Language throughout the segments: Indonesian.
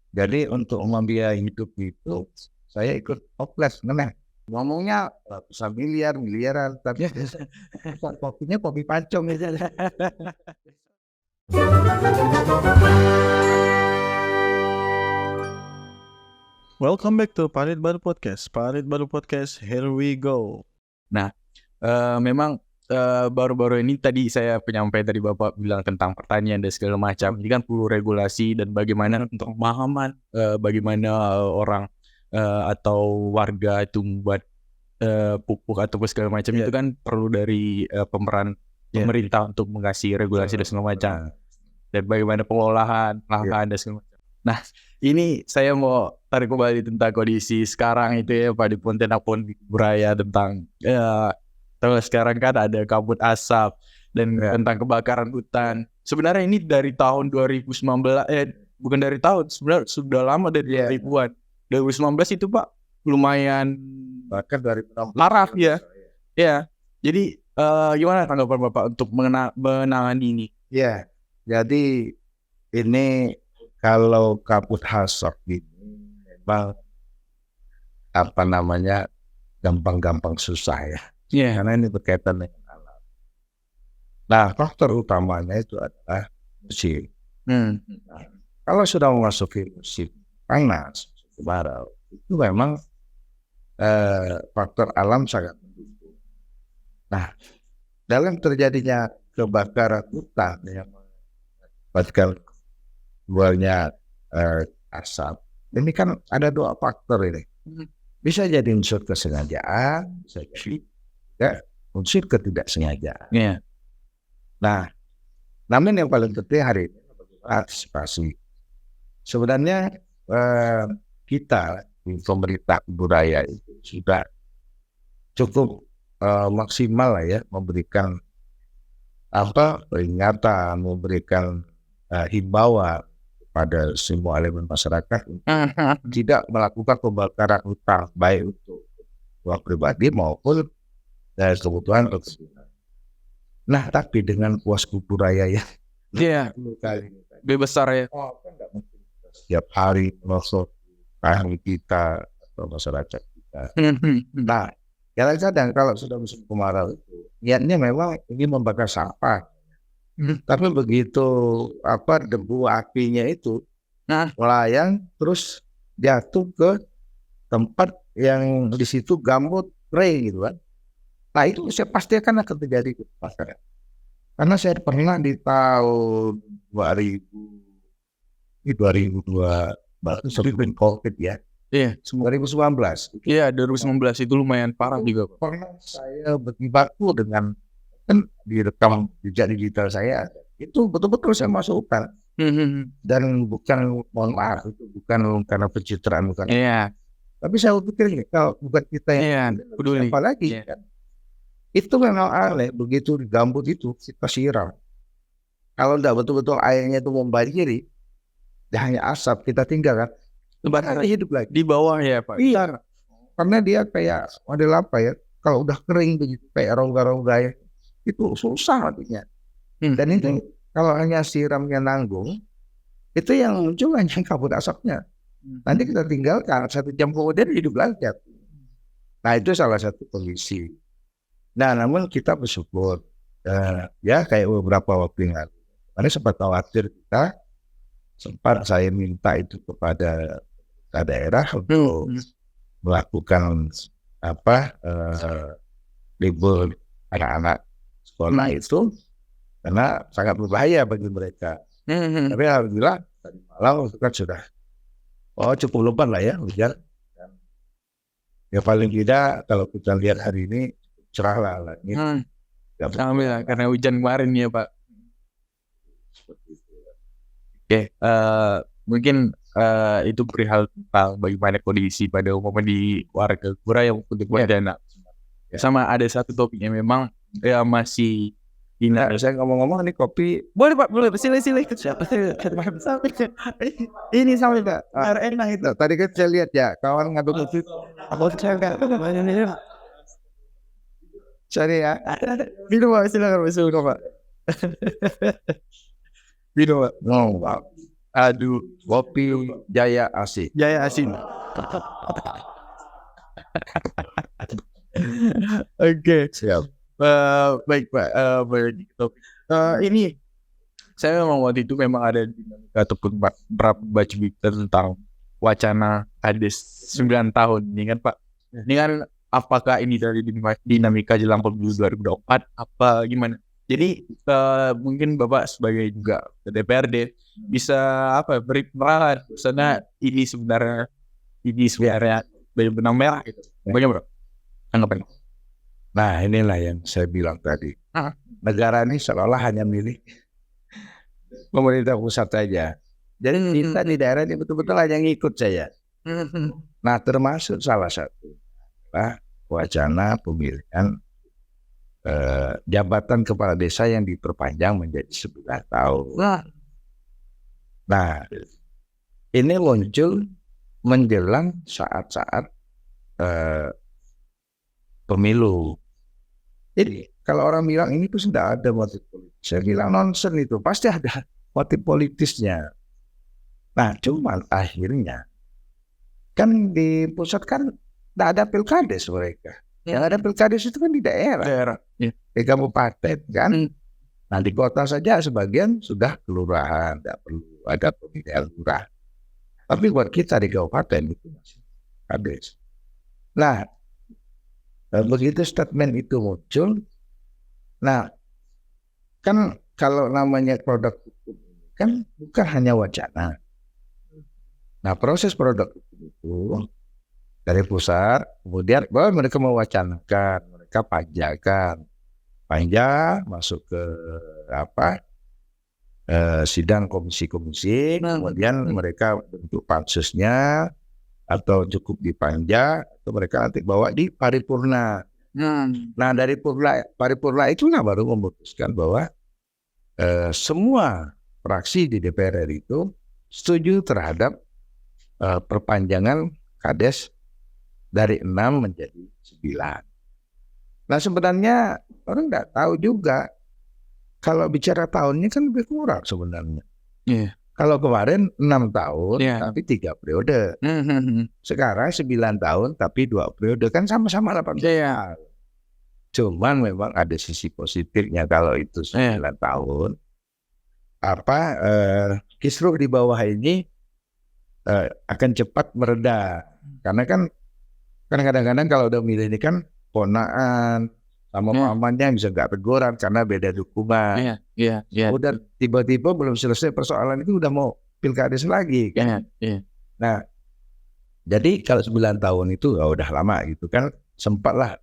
Jadi untuk membiayai hidup itu saya ikut oples, ngeneh. Ngomongnya ratusan miliaran, tapi kopinya kopi pacong aja. Welcome back to Parit Baru Podcast. Parit Baru Podcast, here we go. Nah, memang baru-baru ini tadi saya penyampaian dari Bapak bilang tentang pertanian dan segala macam. Ini kan perlu regulasi dan bagaimana untuk pemahaman bagaimana orang atau warga itu membuat pupuk atau segala macam itu kan perlu dari pemeran pemerintah untuk mengasih regulasi dan segala macam. Dan bagaimana pengolahan lahan dan segala macam. Nah, ini saya mau tarik kembali tentang kondisi sekarang itu ya Pak di Pontianak Buraya tentang sekarang kan ada kabut asap dan tentang kebakaran hutan. Sebenarnya ini dari tahun 2019 bukan dari tahun, sebenarnya sudah lama dari 2000-an. 2019 itu Pak lumayan Bahkan dari parah ya. Ya. Jadi gimana tanggapan Bapak untuk menangani ini? Ya, jadi ini kalau kabut asap ini memang gampang-gampang susah ya. Karena ini berkaitan dengan alam. Nah, faktor utamanya itu adalah musim. Nah, kalau sudah memasuki musim panas, kemarau, itu memang faktor alam sangat mendukung. Nah, dalam terjadinya kebakaran hutan yang mengakibatkan keluarnya asap, ini kan ada dua faktor ini. Bisa jadi unsur kesengajaan, bisa jadi unsur ketidaksengajaan. Nah, namun yang paling penting hari ini adalah antisipasi. Sebenarnya kita di pemerintah budaya itu sudah cukup maksimal lah ya, memberikan peringatan, memberikan himbauan pada semua elemen masyarakat tidak melakukan pembakaran hutan, baik untuk kebutuhan pribadi maupun dari kebutuhan perkebunan. Nah, tapi dengan puas budaya ya, lebih besar ya. Kan nggak mungkin setiap hari merosot kami kita atau masyarakat kita. Nah, kadang-kadang kalau sudah musim kemarau itu niatnya memang ingin membakar sampah. Tapi begitu debu apinya itu melayang terus jatuh ke tempat yang di situ gambut kering gitu kan. Nah, itu saya pasti akan terjadi kebakaran. Karena saya pernah di tahun 2002 sebelum COVID ya. Iya, 2019. Iya, 2019 itu lumayan parah juga. Pernah saya berjibaku dengan kan direkam jejak digital saya, itu betul-betul saya masuk hutan. Dan bukan, mohon maaf, itu bukan karena pencitraan, bukan. Tapi saya pikir kalau bukan kita yang peduli, apalagi kan itu memang aneh, begitu di gambut itu kita siram. Kalau tidak betul-betul airnya itu membanjiri, hanya asap kita tinggalkan, lebaran hidup lagi di bawah ya Pak. Iya, karena dia kayak model apa ya, kalau udah kering begitu kayak rongga-rongga ya, itu susah artinya. Dan itu kalau hanya siramnya nanggung, itu yang muncul hanya kabut asapnya. Nanti kita tinggalkan 1 jam kemudian hidup lagi. Nah, itu salah satu kondisi. Nah, namun kita bersyukur ya kayak beberapa waktu yang lalu. Karena sempat khawatir sempat saya minta itu kepada daerah untuk melakukan libur anak-anak sekolah itu karena sangat berbahaya bagi mereka. Tapi alhamdulillah tadi malam itu kan sudah cukup lebat lah ya hujan. Ya paling tidak kalau kita lihat hari ini cerah lah langit. Alhamdulillah karena hujan kemarin ya Pak. Oke, mungkin itu perihal tentang bagaimana kondisi pada umumnya di warga Buraya maupun di Pontianak. Sama ada satu topik yang memang masih saya ngomong-ngomong nih kopi. Boleh Pak, boleh. Silih. Ini sampai Pak. Air enak itu. Tadi kan saya lihat ya kawan ngaduk kopi. Aku cakap. Cari ya. Minum Pak, silakan Pak. Minum Pak. Aduh, Kopi Jaya Asih. Jaya Asin. Oke. Siap. Baik Pak, balik ke topik. Ini saya memang waktu itu memang ada dinamika ataupun berapa baca berita tentang wacana Kades 9 tahun ini kan Pak. Ini kan apakah ini dari dinamika jelang pemilu 2024 apa gimana? Jadi mungkin Bapak sebagai juga DPRD bisa beri peran karena ini sebenarnya benang merah gitu. Bagaimana Bro? Anggapan. Nah, inilah yang saya bilang tadi. Negara ini seolah hanya milik pemerintah pusat saja. Jadi kita di daerah ini betul-betul hanya ngikut saja. Nah, termasuk salah satu wacana pemilihan jabatan kepala desa yang diperpanjang menjadi 9 tahun. Nah, ini muncul menjelang saat-saat pemilu. Jadi kalau orang bilang ini tuh sudah ada motif politis, saya bilang nonsen itu, pasti ada motif politisnya. Nah, cuman akhirnya kan di pusat kan tidak ada pilkades mereka. Yang ada pilkades itu kan di daerah. Di kabupaten kan. Nah, di kota saja sebagian sudah kelurahan, tidak perlu ada pemilihan lurah. Tapi buat kita di kabupaten itu masih kades. Nah, begitu statement itu muncul, nah kan kalau namanya produk hukum kan bukan hanya wacana. Nah, proses produk hukum itu dari pusat, kemudian bahwa mereka mewacanakan, mereka panjang masuk ke sidang komisi-komisi, kemudian mereka bentuk pansusnya atau cukup dipanja atau mereka nanti bawa di paripurna. Nah, dari paripurna itulah baru memutuskan bahwa semua fraksi di DPR RI itu setuju terhadap perpanjangan Kades dari 6 menjadi 9. Nah, sebenarnya orang tidak tahu juga kalau bicara tahunnya kan lebih kurang sebenarnya. Kalau kemarin 6 tahun tapi 3 periode. Sekarang 9 tahun tapi 2 periode, kan sama-sama 18 tahun. Cuman memang ada sisi positifnya kalau itu 9 tahun. Kisruh di bawah ini akan cepat mereda. Karena kan kadang-kadang kalau udah milih ini kan ponaan sama pamannya bisa nggak teguran karena beda dukungan. Udah tiba-tiba belum selesai persoalan itu udah mau pilkades lagi kan. Nah, jadi kalau 9 tahun itu udah lama gitu kan, sempatlah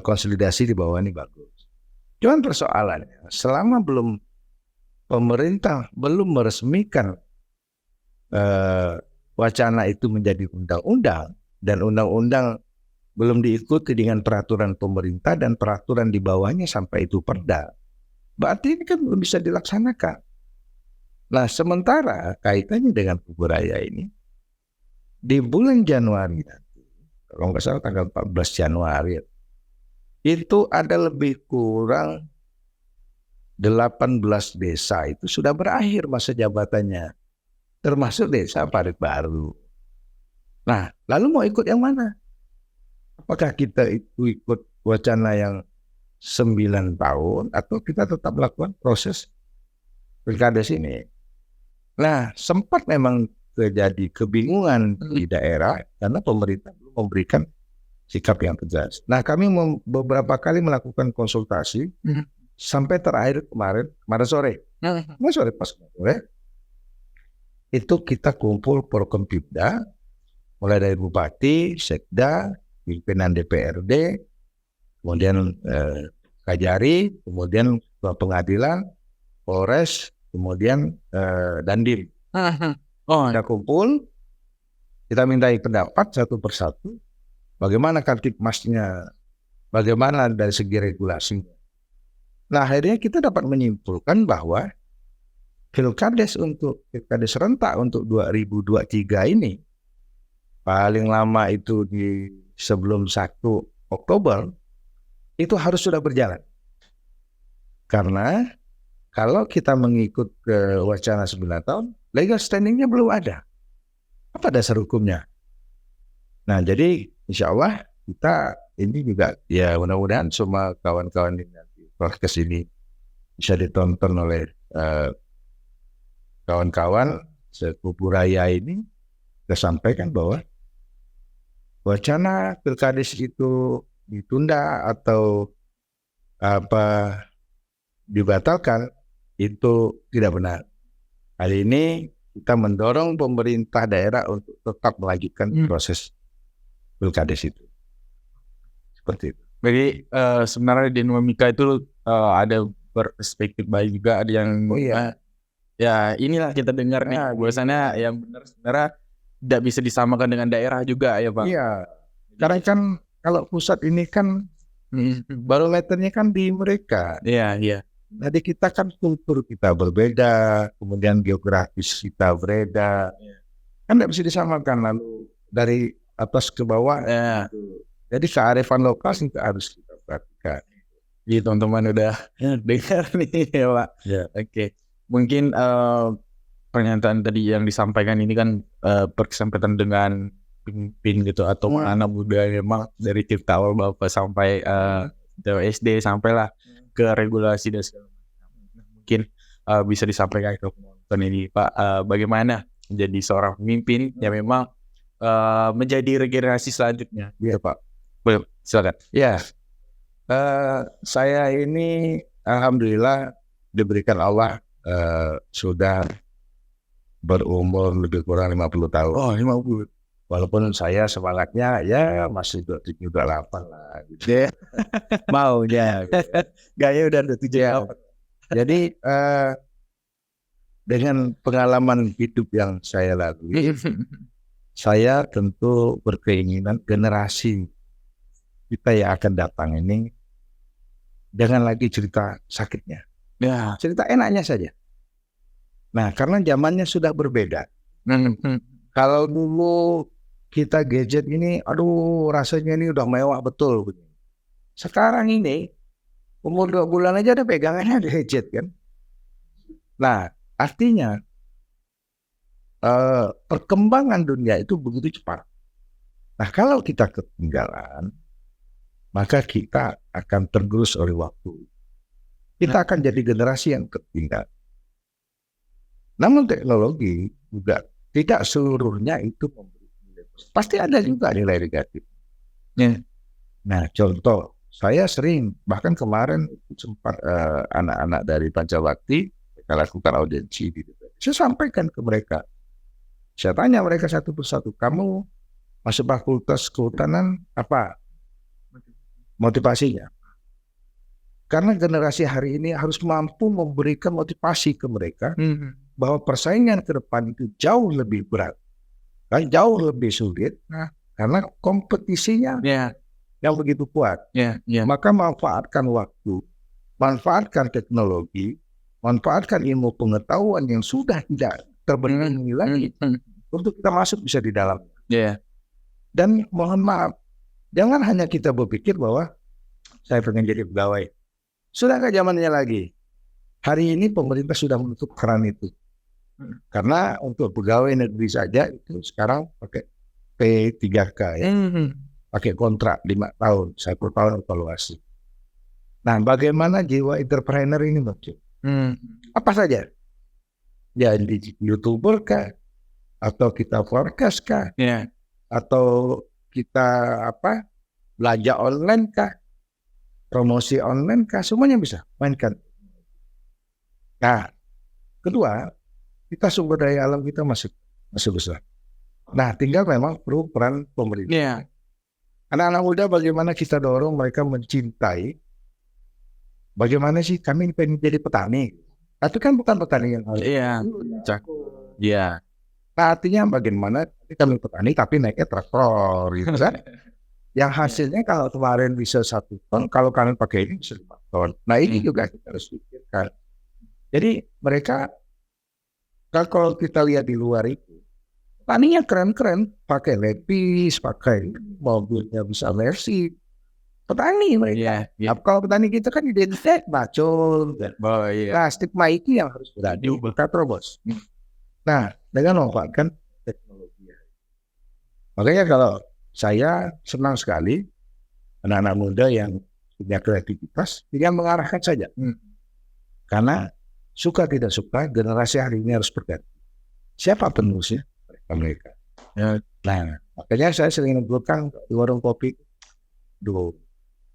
konsolidasi di bawah ini bagus. Cuman persoalannya selama pemerintah belum meresmikan wacana itu menjadi undang-undang dan undang-undang belum diikuti dengan peraturan pemerintah dan peraturan di bawahnya sampai itu perda, berarti ini kan belum bisa dilaksanakan. Nah, sementara kaitannya dengan Kuburaya ini di bulan Januari nanti, kalau nggak salah tanggal 14 Januari itu ada lebih kurang 18 desa itu sudah berakhir masa jabatannya, termasuk desa Parit Baru. Nah, lalu mau ikut yang mana? Apakah kita itu ikut wacana yang 9 tahun atau kita tetap melakukan proses pilkades ini? Nah, sempat memang terjadi kebingungan di daerah karena pemerintah belum memberikan sikap yang tegas. Nah, kami beberapa kali melakukan konsultasi sampai terakhir kemarin sore. Pas sore itu kita kumpul Porkompimda, mulai dari Bupati, Sekda, pimpinan DPRD, kemudian Kajari, kemudian Ketua Pengadilan, Polres, kemudian Dandim. Kita kumpul, kita mintai pendapat satu persatu, bagaimana Kamtipmasnya, bagaimana dari segi regulasinya. Nah, akhirnya kita dapat menyimpulkan bahwa pilkades serentak untuk 2023 ini paling lama itu di sebelum 1 Oktober itu harus sudah berjalan. Karena kalau kita mengikut ke wacana 9 tahun, legal standingnya belum ada. Apa dasar hukumnya? Nah, jadi insya Allah kita ini juga ya mudah-mudahan semua kawan-kawan ini nanti podcast ini bisa ditonton oleh kawan-kawan sepupu raya ini. Kita sampaikan bahwa wacana pilkades itu ditunda atau dibatalkan itu tidak benar. Hari ini kita mendorong pemerintah daerah untuk tetap melanjutkan proses pilkades itu. Seperti itu. Jadi sebenarnya dinamika itu ada perspektif baik juga, ada yang ya inilah kita dengar nih bahwasannya yang benar sebenarnya tidak bisa disamakan dengan daerah juga ya Pak. Iya. Karena kan kalau pusat ini kan barometernya kan di mereka. Iya. Jadi kita kan kultur kita berbeda, kemudian geografis kita berbeda, kan tidak bisa disamakan lalu dari atas ke bawah. Jadi kearifan lokal itu harus kita perhatikan. Jadi teman-teman udah dengar nih ya Pak. Oke. Mungkin pernyataan tadi yang disampaikan ini kan berkesempatan dengan pemimpin gitu atau anak muda memang dari cerita awal Bapak sampai SD sampailah ke regulasi dan segala macam. Mungkin bisa disampaikan ke penonton ini Pak, bagaimana menjadi seorang pemimpin yang memang menjadi regenerasi selanjutnya. Iya Pak. Boleh, silakan. Ya, saya ini alhamdulillah diberikan Allah sudah berumur lebih kurang 50 tahun. Oh, 50. Walaupun saya semangatnya ya masih 27-28 lah gitu. Maunya Gaya udah 27. Jadi dengan pengalaman hidup yang saya lalui, saya tentu berkeinginan generasi kita yang akan datang ini jangan lagi cerita sakitnya. Ya, cerita enaknya saja. Nah, karena zamannya sudah berbeda. Kalau dulu kita gadget ini, aduh rasanya ini udah mewah betul. Sekarang ini, umur 2 bulan aja ada pegangannya gadget kan. Nah, artinya perkembangan dunia itu begitu cepat. Nah, kalau kita ketinggalan, maka kita akan tergerus oleh waktu. Kita akan jadi generasi yang ketinggalan. Namun teknologi juga tidak seluruhnya itu memberi nilai positif. Pasti ada juga nilai negatif. Nah, contoh, saya sering, bahkan kemarin sempat anak-anak dari Pancawakti, kita lakukan audiensi di DPR. Saya sampaikan ke mereka. Saya tanya mereka satu persatu, kamu masuk fakultas kehutanan apa motivasinya? Karena generasi hari ini harus mampu memberikan motivasi ke mereka bahwa persaingan ke depan itu jauh lebih berat dan jauh lebih sulit. Nah, karena kompetisinya yang begitu kuat. Maka manfaatkan waktu, manfaatkan teknologi, manfaatkan ilmu pengetahuan yang sudah tidak terbendung lagi untuk kita masuk bisa di dalamnya. Dan mohon maaf, jangan hanya kita berpikir bahwa saya pengen jadi pegawai. Sudah ke zamannya lagi. Hari ini pemerintah sudah menutup keran itu. Karena untuk pegawai negeri saja itu sekarang pakai P3K ya. Pakai kontrak 5 tahun, 1 tahun evaluasi. Nah, bagaimana jiwa entrepreneur ini muncul? Apa saja? Ya, di YouTuber kah? Atau kita forecast kah? Atau kita belanja online kah? Promosi online kah? Semuanya bisa mainkan. Nah, kedua, kita sumber daya alam kita masih besar. Nah, tinggal memang perlu peran pemerintah. Anak-anak muda bagaimana kita dorong mereka mencintai. Bagaimana sih kami pengen jadi petani? Itu kan bukan petani yang harus. Nah, artinya bagaimana kami petani tapi naiknya traktor gitu kan? Yang hasilnya kalau kemarin bisa 1 ton, kalau kalian pakai ini bisa 5 ton. Nah, ini juga kita harus pikirkan. Jadi mereka, kalau kita lihat di luar itu, taninya keren-keren, pakai lepis, pakai mobilnya bisa Mercy. Petani mereka. Kalau petani kita kan identik bacol. Nah, stigma itu yang harus berani kita terobos. Nah, dengan memanfaatkan teknologi. Makanya kalau saya senang sekali anak-anak muda yang punya kreativitas, tinggal mengarahkan saja. Karena suka tidak suka, generasi hari ini harus berganti. Siapa penerusnya? Mereka. Ya. Nah, makanya saya sering mengumpulkan di warung kopi.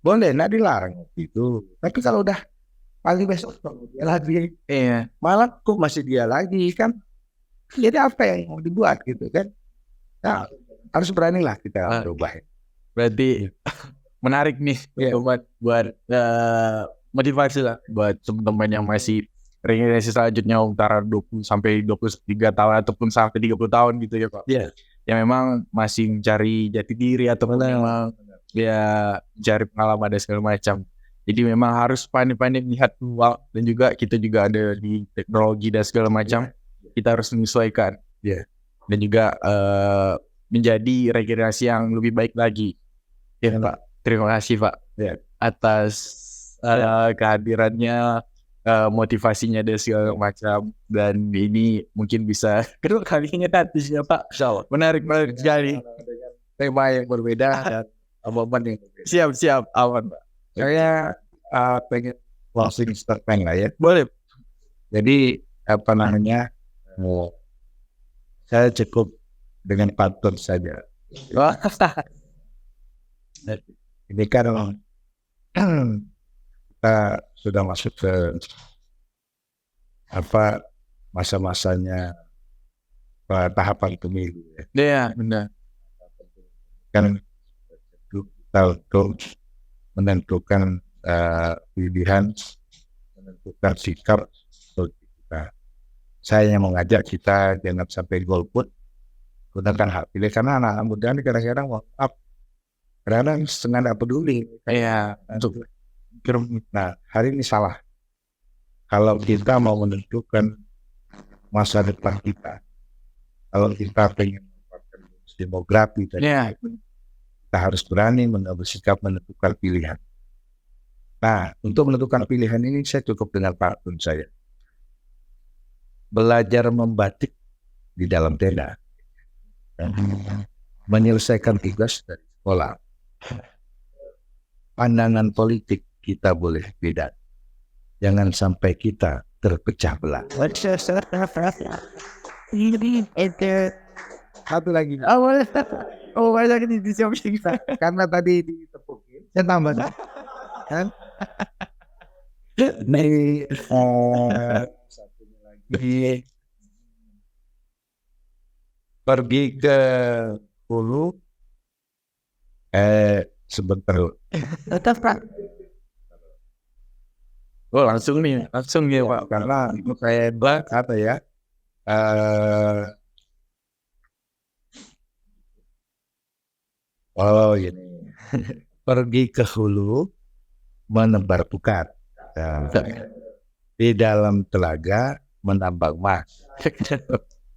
Boleh, nggak dilarang itu. Tapi kalau udah paling besok dia lagi, malah kok masih dia lagi kan? Jadi apa yang mau dibuat gitu kan? Nah, harus beranilah kita berubah. Berarti menarik nih buat motivasi lah buat teman-teman yang masih regenerasi selanjutnya antara 20 sampai 23 tahun ataupun sampai 30 tahun gitu ya Pak. Yang memang masih mencari jati diri atau memang ya mencari pengalaman dan segala macam. Jadi memang harus pandai-pandai melihat peluang, dan juga kita juga ada di teknologi dan segala macam. Kita harus menyesuaikan. Dan juga menjadi regenerasi yang lebih baik lagi. Ya Pak, terima kasih Pak atas kehadirannya, motivasinya dan segala macam. Dan ini mungkin bisa kedua kalinya nanti ya Pak. Menarik sekali. Tema yang berbeda dan momen yang berbeda. Siap, aman Pak. Saya pengen closing statement lah ya. Boleh. Jadi saya cukup dengan pantun saja. Ini kan kita sudah masuk ke masa-masanya tahapan pemilu. Iya, benar. Kan kita untuk menentukan pilihan, menentukan sikap kita. Saya yang mengajak kita jangan sampai golput, gunakan hak pilih, karena anak muda ini kadang-kadang setengah tidak peduli. Nah, hari ini salah. Kalau kita mau menentukan masa depan kita, kalau kita pengen menempatkan demografi, kita harus berani mengambil sikap menentukan pilihan. Nah, untuk menentukan pilihan ini saya cukup dengan pantun saya. Belajar membatik di dalam tenda, menyelesaikan tugas dari sekolah. Pandangan politik kita boleh beda, jangan sampai kita terpecah belah. Satu lagi. Banyak ini disiapin kita. Karena tadi ditepukin, saya tambah kan? Nih, satunya lagi. Pergi ke hulu, sebentar. Langsung nih Pak. Karena itu kayak apa ya? Ini. Pergi ke hulu, menebar pukat. Di dalam telaga menambang emas.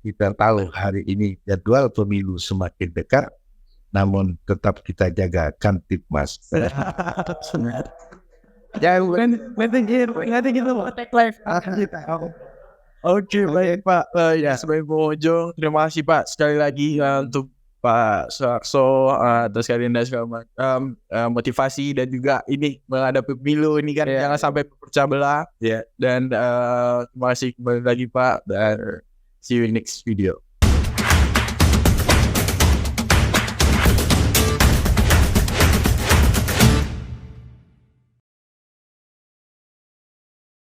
Kita tahu hari ini jadwal pemilu semakin dekat, namun tetap kita jaga Kamtibmas. Oke, baik Pak. Sebagai pengunjung, terima kasih Pak sekali lagi untuk Pak Suarso atas kalian dan segala macam motivasi, dan juga ini menghadapi pemilu ini kan jangan sampai pecah belah. Dan terima kasih kembali lagi Pak, dan see you in next video.